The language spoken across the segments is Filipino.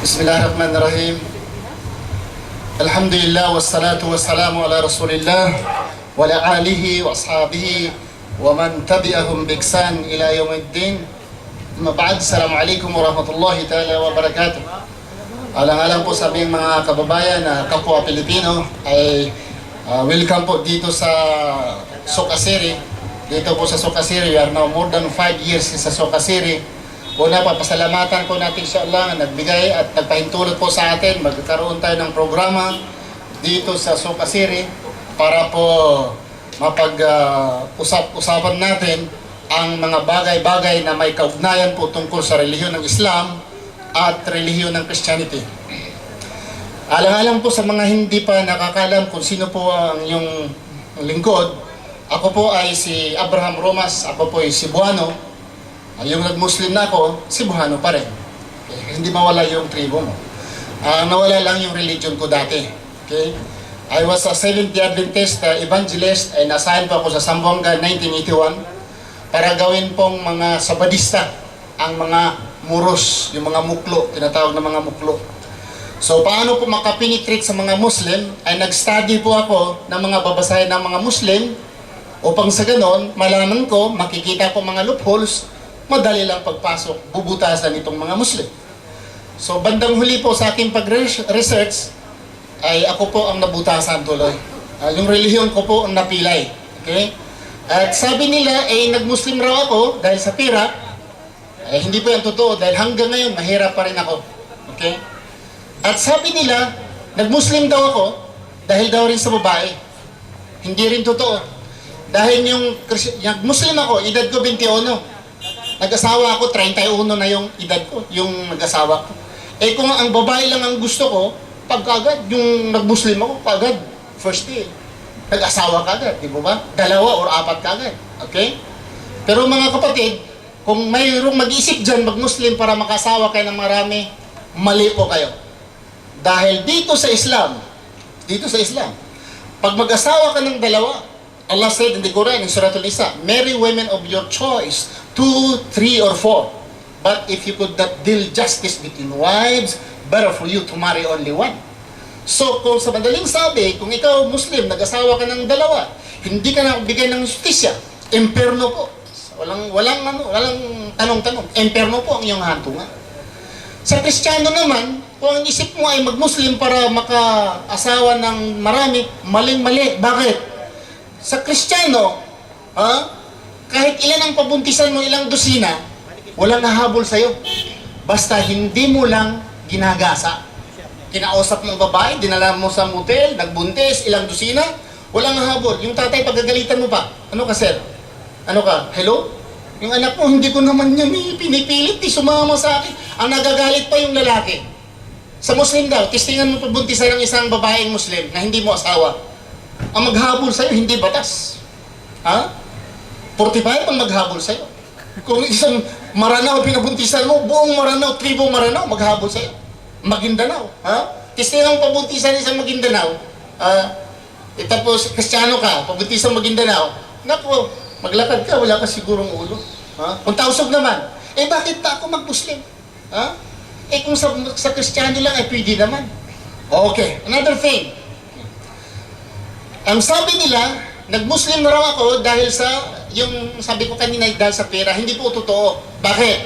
Bismillahirrahmanirrahim. Alhamdulillah wassalatu wassalamu ala Rasulillah wa ala alihi wa ashabihi wa man tabi'ahum bi ihsan ila yaumiddin. Amma ba'd. Assalamualaikum warahmatullahi ta'ala wa barakatuh. Alang-alang po sa aming mga kababayan na kapwa Pilipino ay welcome po dito sa Sokasiri. Dito po sa Sokasiri, we are now more than 5 years sa Sokasiri. Una pa, pasalamatan po natin siya Allah na nagbigay at nagpahintulot po sa atin. Magkakaroon tayo ng programa dito sa Sokasiri para po mapag-usapan natin ang mga bagay-bagay na may kaugnayan po tungkol sa relihiyon ng Islam at relihiyon ng Christianity. Alang-alang po sa mga hindi pa nakakalam kung sino po ang yung lingkod, ako po ay si Abraham Romas, ako po ay Cebuano. Yung nag-Muslim na ako, Cebuano pa rin. Okay? Hindi mawala yung tribo mo. Nawala lang yung religion ko dati. Okay? I was a Seventh-day Adventist evangelist and assigned po ako sa Zamboanga 1981 para gawin pong mga Sabadista ang mga muros, yung mga muklo, tinatawag na mga muklo. So paano po makapenetrate sa mga Muslim ay nag-study po ako ng mga babasahin ng mga Muslim upang sa ganon, malaman ko, makikita ko mga loopholes, madali lang pagpasok, bubutasan itong mga Muslim. So, bandang huli po sa aking pag-research, ay ako po ang nabutasan tuloy. Yung relihiyon ko po ang napilay. Okay? At sabi nila, nag-Muslim raw ako dahil sa pira. Hindi po yan totoo dahil hanggang ngayon, mahirap pa rin ako. Okay? At sabi nila, nag-Muslim daw ako dahil daw rin sa babae. Hindi rin totoo. Dahil yung Muslim ako, edad ko 21. Nag-asawa ako, 31 na yung edad ko, yung nag-asawa ko. Kung ang babae lang ang gusto ko, pagkagad, yung nag-Muslim ako, pagkagad, first day, nag-asawa kagad, di ba? 2 or 4 kagad, okay? Pero mga kapatid, kung mayroong mag-isip dyan, mag-Muslim para makasawa kayo ng marami, mali po kayo. Dahil dito sa Islam, pag mag-asawa ka ng 2, Allah said in the Quran, in Surah Al-Nisa, marry women of your choice, 2, 3, or 4. But if you could not deal justice between wives, better for you to marry only 1. So, kung sa madaling sabi, kung ikaw Muslim, nag-asawa ka ng 2, hindi ka na bigay ng justisya, imperno po. Walang tanong-tanong. Imperno po ang iyong hantungan. Sa Kristiyano naman, kung ang isip mo ay mag-Muslim para maka-asawa ng marami, maling-mali. Bakit? Sa Kristiyano, kahit ilan ang pabuntisan mo, ilang dosina, walang nahabol sa'yo. Basta hindi mo lang ginagasa. Kinausap mo ang babae, dinala mo sa motel, nagbuntis, ilang dosina, walang nahabol. Yung tatay, pagagalitan mo pa, ano ka, sir? Ano ka? Hello? Yung anak mo, hindi ko naman yan pinipilit, sumama sa akin. Ang nagagalit pa yung lalaki. Sa Muslim daw, testingan mo pabuntisan ng isang babaeng Muslim na hindi mo asawa. Ang maghabol sa'yo, hindi batas. 45 ang maghabol sa'yo. Kung isang Maranao pinabuntisan mo, buong Maranao, tribo Maranao, maghabol sa'yo. Maguindanao. Testingan mo pabuntisan isang Maguindanao. Tapos, Kristiyano ka, pabuntisan Maguindanao. Naku, maglakad ka, wala ka sigurong ulo. Kung tausog naman, bakit pa ako mag-Muslim? Kung sa Kristiyano lang, pwede naman. Okay, another thing. Ang sabi nila, nag-Muslim na raw ako dahil sa, yung sabi ko kanina, dahil sa pera. Hindi po totoo. Bakit?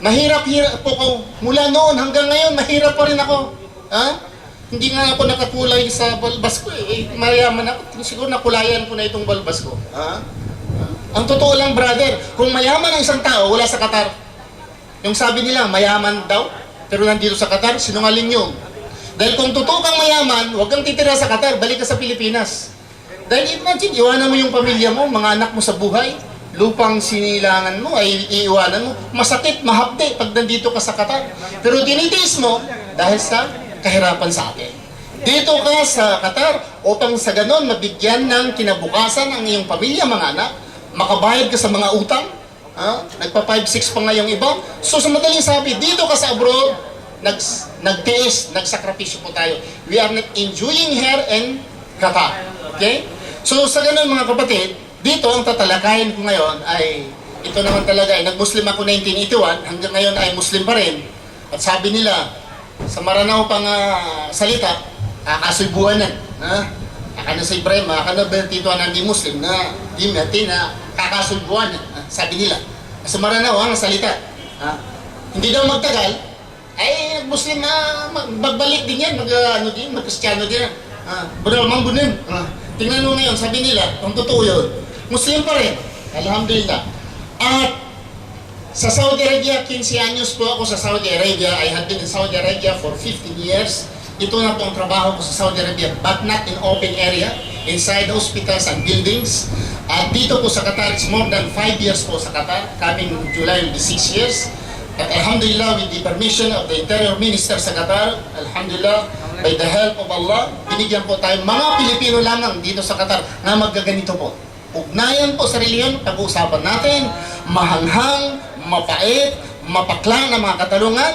Mahirap-hirap po ako. Mula noon hanggang ngayon, mahirap pa rin ako. Hindi nga ako nakakulay sa balbas ko mayaman ako. Siguro nakulayan ko na itong balbas ko. Ang totoo lang, brother, kung mayaman ang isang tao, wala sa Qatar. Yung sabi nila, mayaman daw, pero nandito sa Qatar, sinungaling yun. Dahil kung totoo kang mayaman, huwag kang titira sa Qatar, balik ka sa Pilipinas. Dahil imagine, iwanan mo yung pamilya mo, mga anak mo sa buhay, lupang sinilangan mo, ay iiwanan mo. Masakit, mahapde pag nandito ka sa Qatar. Pero tinitiis mo dahil sa kahirapan sa atin. Dito ka sa Qatar upang sa ganon mabigyan ng kinabukasan ang iyong pamilya, mga anak, makabayad ka sa mga utang, nagpa 5-6 pa nga yung iba. So sa madaling sabi, dito ka sa abroad, nagtiis, nagsakripisyo po tayo. We are not enjoying here in Qatar. Okay? So sa ganun mga kapatid, dito ang tatalakayin ko ngayon ay, ito naman talaga, nag-Muslim ako 1981, hanggang ngayon ay Muslim pa rin. At sabi nila, sa Maranao pang salita, kakasubuanan. Aka na sa Ibrahim, aka na bertituanan di Muslim na di natin na kakasubuanan. Sabi nila. Sa Maranao ang salita. Hindi daw magtagal, ay Muslim na magbalik din yan, mag-Kristiyano din yan. Budal mang bunin. Tingnan mo ngayon, sabi nila, kung totoo yun, Muslim pa rin. Alhamdulillah. At sa Saudi Arabia, 15 anyos po ako sa Saudi Arabia. I had been in Saudi Arabia for 15 years. Ito na po ang trabaho ko sa Saudi Arabia, but not in open area, inside hospitals and buildings. At dito po sa Qatar, it's more than 5 years po sa Qatar. Coming July will be 6 years. At Alhamdulillah, with the permission of the Interior Minister sa Qatar, Alhamdulillah, by the help of Allah, binigyan po tayo mga Pilipino lamang dito sa Qatar na magkaganito po. Ugnayan po sa reliyon, pag-uusapan natin, mahanghang, mapait, mapaklang na mga katalungan.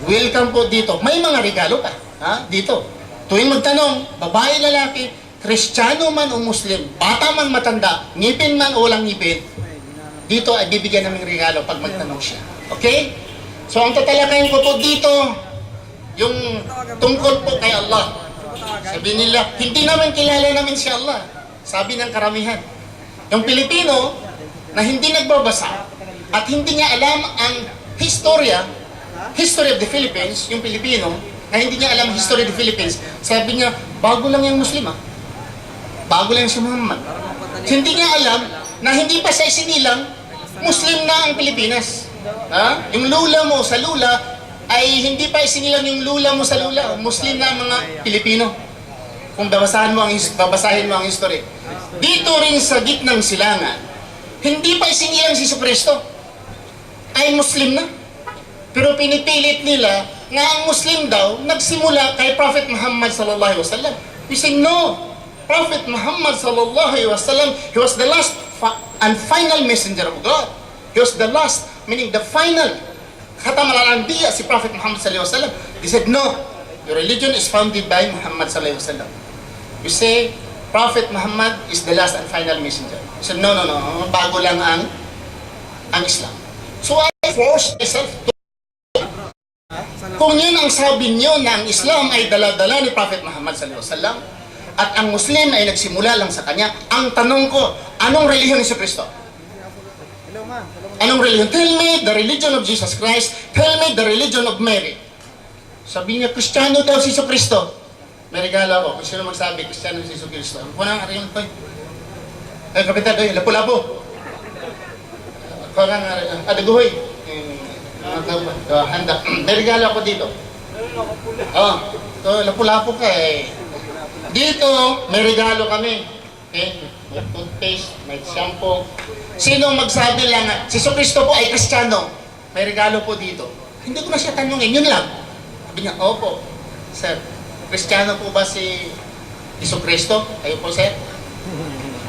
Welcome po dito. May mga regalo pa, dito. Tuwing magtanong, babae, lalaki, Kristiyano man o Muslim, bata man matanda, ngipin man o walang ngipin, dito ay bibigyan namin regalo pag magtanong siya. Okay? So ang tatalakayin ko po dito, yung tungkol po kay Allah. Sabi nila, hindi naman kilala namin si Allah. Sabi ng karamihan. Yung Pilipino na hindi nagbabasa at hindi niya alam ang history of the Philippines, yung Pilipino na hindi niya alam ang history of the Philippines, sabi niya, bago lang yung Muslim bago lang si Muhammad. Hindi niya alam na hindi pa sa isinilang Muslim na ang Pilipinas. Yung lula mo sa lula ay hindi pa isinilang yung lula mo sa lula. Muslim na ang mga Pilipino. Kung babasahin mo ang history. Dito rin sa gitnang silangan, hindi pa isinilang si Jesucristo. Ay Muslim na. Pero pinipilit nila na ang Muslim daw nagsimula kay Prophet Muhammad sallallahu alaihi wasallam. We say no. Prophet Muhammad sallallahu alaihi wasallam, he was the last and final messenger of God. He was the last, meaning the final khatam al-anbiya, si Prophet Muhammad sallallahu alaihi wasallam. He said, no, your religion is founded by Muhammad sallallahu alaihi wasallam. You say, Prophet Muhammad is the last and final messenger. He said, no, bago lang ang Islam. So I forced myself to, kung yun ang sabi niyo na ang Islam ay dala-dala ni Prophet Muhammad sallallahu alaihi wasallam, at ang Muslim ay nagsimula lang sa kanya, ang tanong ko, anong relihiyon ni Jesucristo? Anong relihiyon? Tell me the religion of Jesus Christ. Tell me the religion of Mary. Sabi niya, Kristiyano daw si Jesucristo. May regalo ako. Kung sino magsabi, Kristiyano si Jesucristo. Ang punang ariyon ko. Kapitan, lapu-lapu. Parang, adaguhoy. Handa. May regalo ako dito. Lapu-lapu ka eh. Dito, may regalo kami. Okay? May toothpaste, may shampoo. Sino magsabi lang na, si Jesucristo po ay Kristiyano? May regalo po dito. Hindi ko na siya tanungin, yun lang. Sabi niya, opo. Sir, Kristiyano po ba si Jesucristo? Kayo po, sir?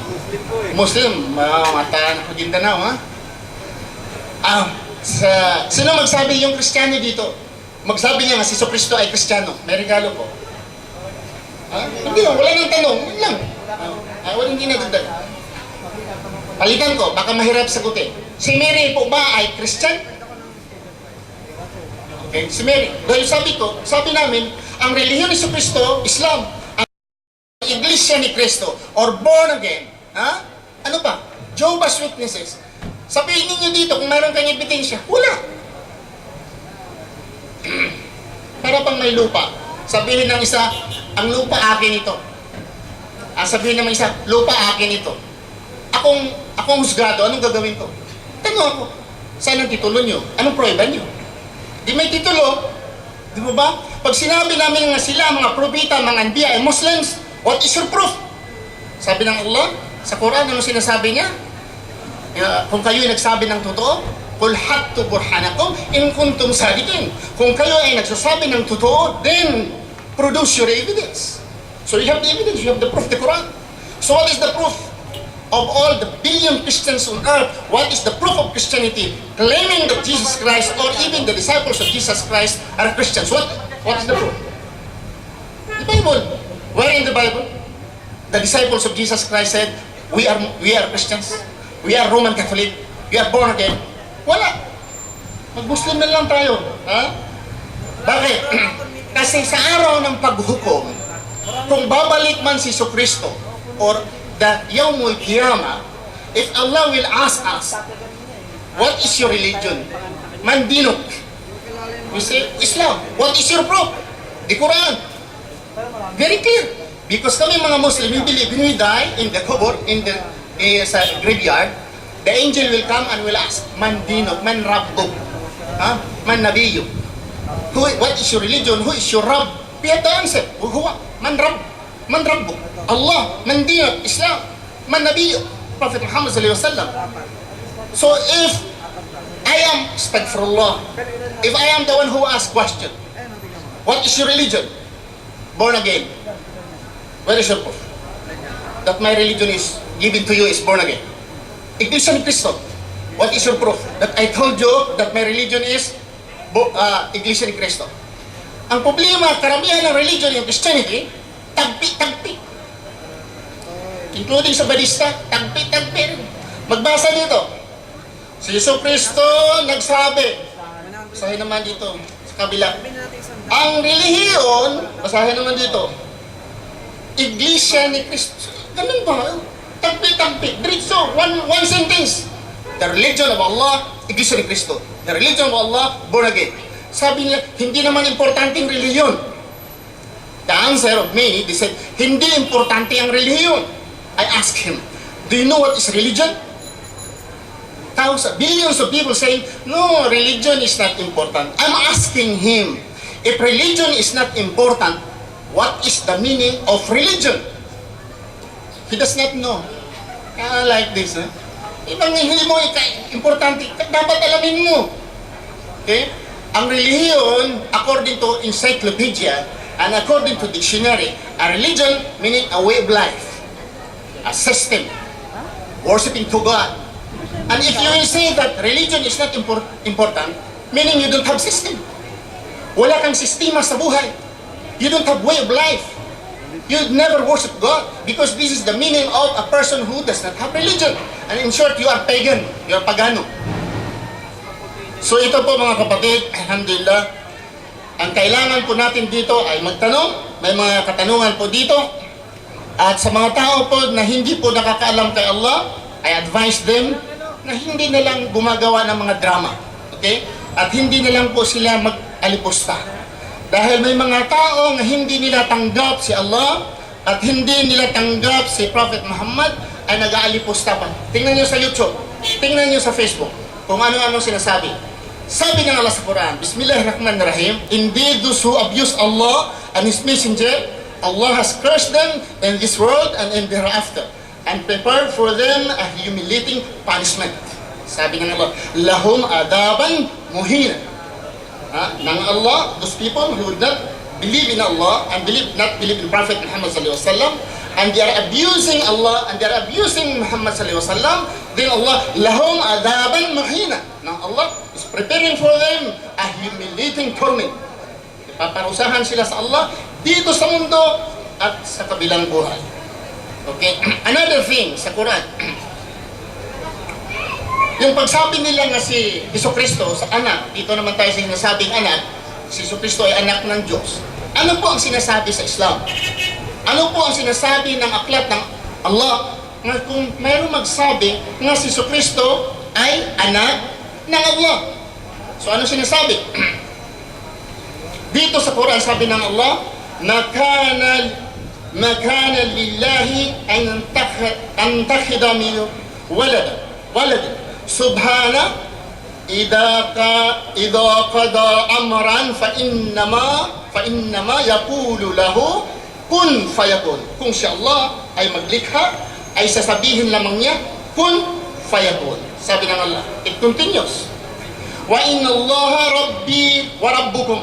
Muslim po eh. Muslim. Mata, Maguindanao, sino magsabi yung Kristiyano dito? Magsabi niya nga, si Jesucristo ay Kristiyano. May regalo po. Hindi lang, wala nang tanong. Yun lang. Walang ginagdag. Palitan ko, baka mahirap sagutin. Si Mary po ba ay Christian? Okay, si Mary. Dahil sabi namin, ang relihiyon ni Jesucristo, Islam. Ang Iglesia ni Cristo, or born again. Ano pa? Jehovah's Witnesses. Sabihin ninyo dito, kung mayroon kayong ebidensya, wala. Para pang may lupa. Sabihin ng isa, ang lupa akin ito. Sabihin ng isa, lupa akin ito. Akong husgado, anong gagawin ko? Tanong ako, saan ang titulo nyo? Anong prueba nyo? Di may titulo, di ba ba? Pag sinabi namin nga sila, mga propeta, mga anbiya, ay Muslims, what is your proof? Sabi ng Allah, sa Quran, ano sinasabi niya? Kung kayo ay nagsabi ng totoo, Qul hattu burhanakum in kuntum sadiqin. Kung kayo ay nagsasabi ng totoo, then produce your evidence. So you have the evidence, you have the proof, the Quran. So what is the proof of all the billion Christians on earth? What is the proof of Christianity? Claiming that Jesus Christ or even the disciples of Jesus Christ are Christians. What is the proof? The Bible. Where in the Bible? The disciples of Jesus Christ said, we are Christians. We are Roman Catholic. We are born again. Wala. Mag-Muslim na lang tayo. Bakit? Kasi sa araw ng paghukom, kung babalik man si Kristo or the Yawmul Qiyamah, if Allah will ask us, what is your religion? Mandinok. We say, Islam. What is your proof? The Quran. Very clear. Because kami mga Muslim, we believe when we die in the kubur, sa graveyard, the angel will come and will ask, Man dinok, man rabbuk, man nabiyuk. What is your religion? Who is your Rabb? We have to answer. Huwa, man Rabb, man rabbuk. Allah, man dinok, Islam, man nabiyuk. Prophet Muhammad sallallahu alaihi wasallam. So if I am, astaghfirullah, if I am the one who asks question, what is your religion? Born again. Where is your proof? That my religion is given to you is born again. Iglesia ni Cristo. What is your proof? That I told you that my religion is Iglesia ni Cristo. Ang problema, karamihan ng religion yung Christianity, tagpi-tagpi. Including sa Badista, tagpi-tagpi. Magbasa dito. Si Yesu Cristo nagsabi, basahin naman dito sa kabila. Ang relihiyon, basahin naman dito, Iglesia ni Cristo. Ganun ba? Tagpi-tagpi. Diretso, one sentence. The religion of Allah, Iglesia ni Cristo. The religion of Allah, born again. Sabi niya, hindi naman importante ang relihiyon. The answer of many, they said, hindi importante ang relihiyon. I asked him, do you know what is religion? Thousands, billions of people saying, no, religion is not important. I'm asking him, if religion is not important, what is the meaning of religion? He does not know. Like this, ibang hindi mo importante, dapat alamin mo. Okay? Ang relihiyon, according to encyclopedia and according to dictionary, a religion meaning a way of life, a system, worshiping to God. And if you will say that religion is not important, meaning you don't have system. Wala kang sistema sa buhay. You don't have way of life. You never worship God because this is the meaning of a person who does not have religion. And in short, you are pagan. You are pagano. So ito po mga kapatid, alhamdulillah, ang kailangan po natin dito ay magtanong. May mga katanungan po dito. At sa mga tao po na hindi po nakakaalam kay Allah, I advise them na hindi na lang gumagawa ng mga drama. Okay? At hindi na lang po sila mag-alipusta. Dahil may mga tao na hindi nila tanggap si Allah at hindi nila tanggap si Prophet Muhammad ay nag-aalipusta pa. Tingnan nyo sa YouTube, tingnan nyo sa Facebook, kung ano-ano sinasabi. Sabi ng Allah sa Quran, Bismillahirrahmanirrahim, indeed those who abuse Allah and His Messenger, Allah has cursed them in this world and in the hereafter, and prepared for them a humiliating punishment. Sabi ng Allah, lahum adaban muhina. Ng Allah, those people who would not believe in Allah and not believe in Prophet Muhammad sallallahu alaihi wasallam, and they are abusing Allah and they are abusing Muhammad sallallahu alaihi wasallam, then Allah, lahum adaban muhina. Ng Allah is preparing for them a humiliating torment. Paparusahan sila sa Allah dito sa mundo at sa kabilang buhay. Okay? Another thing sa Quran, yung pagsabi nila nga si Jesucristo sa anak, dito naman tayo sa sinasabing anak, si Jesucristo ay anak ng Diyos. Ano po ang sinasabi sa Islam? Ano po ang sinasabi ng aklat ng Allah? Nga kung mayroong magsabi nga si Jesucristo ay anak ng Allah. So ano sinasabi? Dito sa Quran sabi ng Allah, ما كان لله أن تخذ من ولد سبحانه إذا قضى أمرا فإنما يقول له كن فيكون. Kung si Allah ay maglikha, ay sasabihin lamang niya kun fayakun. Sabi ng Allah, it continues, wa inna Allaha rabbi wa rabbukum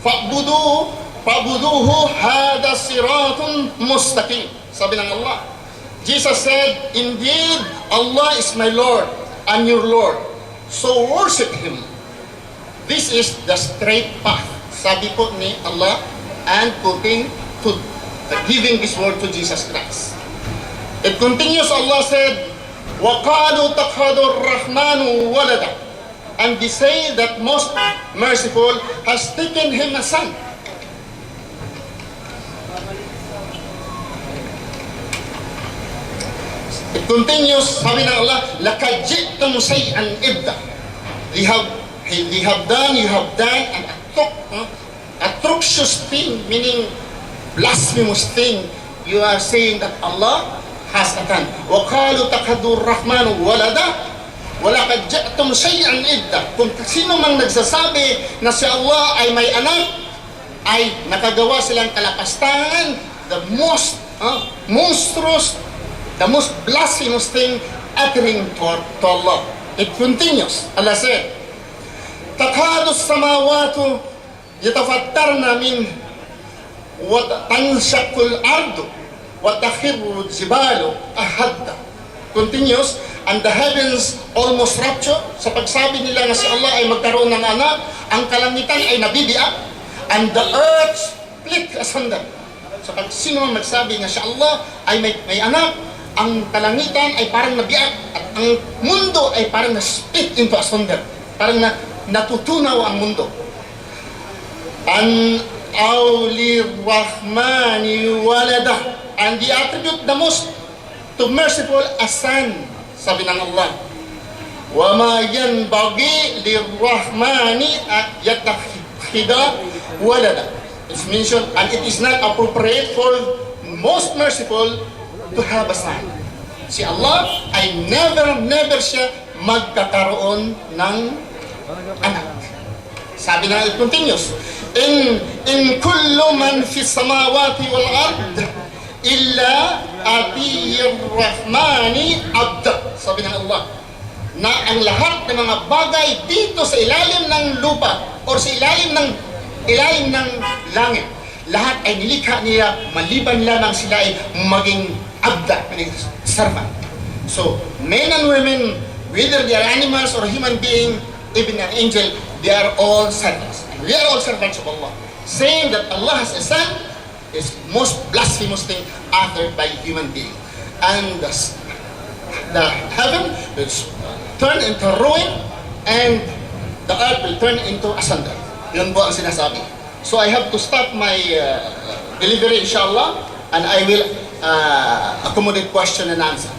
fa'buduhu hada siratun mustaqim. Sabi ng Allah, Jesus said, indeed Allah is my Lord and your Lord, so worship Him. This is the straight path. Sabi po ni Allah, and quoting to giving this word to Jesus Christ. It continues, Allah said, وَقَالُوا تَخَذُ الرَّحْمَنُ وَلَدًا, and they say that most merciful has taken him a son. It continues, sabi ng Allah, لَقَدْ جِئْتُمْ شَيْئًا إِبْدًا. You have done an atrocious thing, meaning blasphemous thing. You are saying that Allah has a son. وَقَالُوا تَخَذُوا الرَّحْمَنُ وَلَدًا وَلَقَدْ جَئْتُمْ شَيْئًا إِبْدًا. Kung sino mang nagsasabi na si Allah ay may anak, ay nakagawa silang kalapastangan, the most monstrous, the most blasphemous thing uttering to Allah. It continues. Allah said, تَكَادُ السَّمَاوَاتُ يَتَفَطَّرْنَ مِنْهُ وَتَنشَقُّ الْأَرْضُ وَتَخِرُّ الْجِبَالُ أَهَدًّا. Continues, and the heavens almost rupture. Sa pagsabi nila na si Allah ay magkaroon ng anak, ang kalangitan ay nabibiyak, and the earth split asunder. So pag sino man magsabi na si Allah ay may anak, ang kalangitan ay parang nabiyak, at ang mundo ay parang na-split into asunder. Parang natutunaw ang mundo. An awlirrahmani walada, and they attribute the most to merciful as son, sabi ng Allah. Wa ma yanbaghi lirrahmani yattakhidha walada. It's mentioned, and it is not appropriate for most merciful to have a son. Si Allah ay never siya magkakaroon ng anak. Sabi na, it continues, in kullu man fi samawati wal ard illa atiyir rahmani abda. Sabi ng Allah na ang lahat ng mga bagay dito sa ilalim ng lupa or sa ilalim ng langit, lahat ay nilikha niya maliban lamang sila ay maging abda, meaning servant. So men and women, whether they are animals or human being, even an angel, they are all servants. And we are all servants of Allah. Saying that Allah has a son is most blasphemous thing uttered by human being. And the heaven will turn into ruin, and the earth will turn into asunder. Yun po ang sinasabi. So I have to stop my delivery, inshallah, and I will accommodate question and answer.